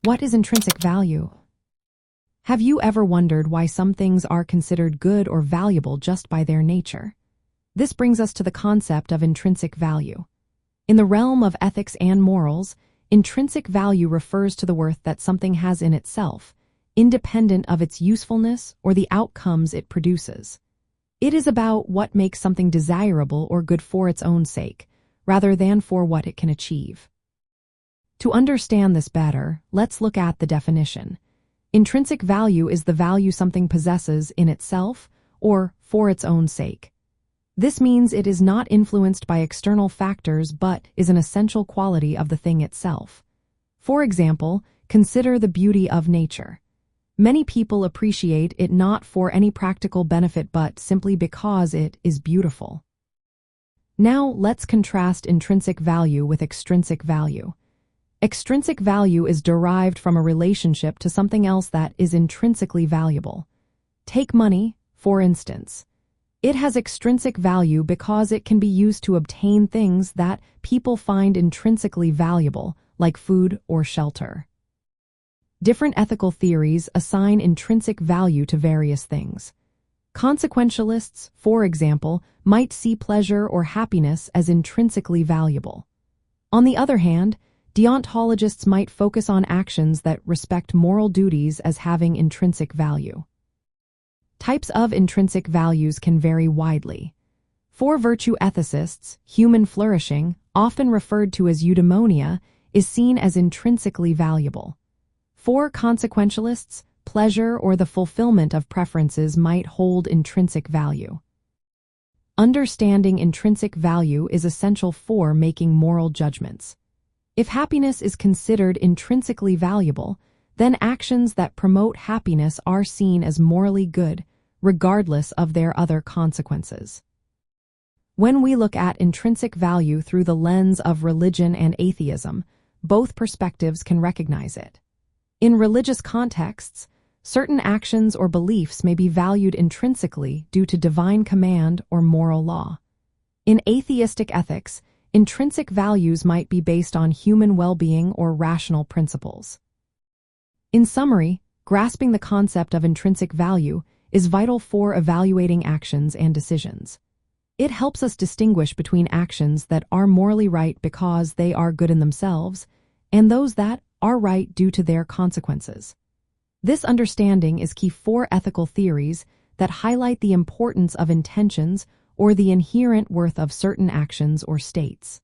What is intrinsic value? Have you ever wondered why some things are considered good or valuable just by their nature? This brings us to the concept of intrinsic value. In the realm of ethics and morals, intrinsic value refers to the worth that something has in itself, independent of its usefulness or the outcomes it produces. It is about what makes something desirable or good for its own sake, rather than for what it can achieve. To understand this better, let's look at the definition. Intrinsic value is the value something possesses in itself or for its own sake. This means it is not influenced by external factors but is an essential quality of the thing itself. For example, consider the beauty of nature. Many people appreciate it not for any practical benefit but simply because it is beautiful. Now let's contrast intrinsic value with extrinsic value. Extrinsic value is derived from a relationship to something else that is intrinsically valuable. Take money, for instance. It has extrinsic value because it can be used to obtain things that people find intrinsically valuable, like food or shelter. Different ethical theories assign intrinsic value to various things. Consequentialists, for example, might see pleasure or happiness as intrinsically valuable. On the other hand, Deontologists might focus on actions that respect moral duties as having intrinsic value. Types of intrinsic values can vary widely. For virtue ethicists, human flourishing, often referred to as eudaimonia, is seen as intrinsically valuable. For consequentialists, pleasure or the fulfillment of preferences might hold intrinsic value. Understanding intrinsic value is essential for making moral judgments. If happiness is considered intrinsically valuable, then actions that promote happiness are seen as morally good, regardless of their other consequences. When we look at intrinsic value through the lens of religion and atheism, both perspectives can recognize it. In religious contexts, certain actions or beliefs may be valued intrinsically due to divine command or moral law. In atheistic ethics, intrinsic values might be based on human well-being or rational principles. In summary, grasping the concept of intrinsic value is vital for evaluating actions and decisions. It helps us distinguish between actions that are morally right because they are good in themselves and those that are right due to their consequences. This understanding is key for ethical theories that highlight the importance of intentions or the inherent worth of certain actions or states.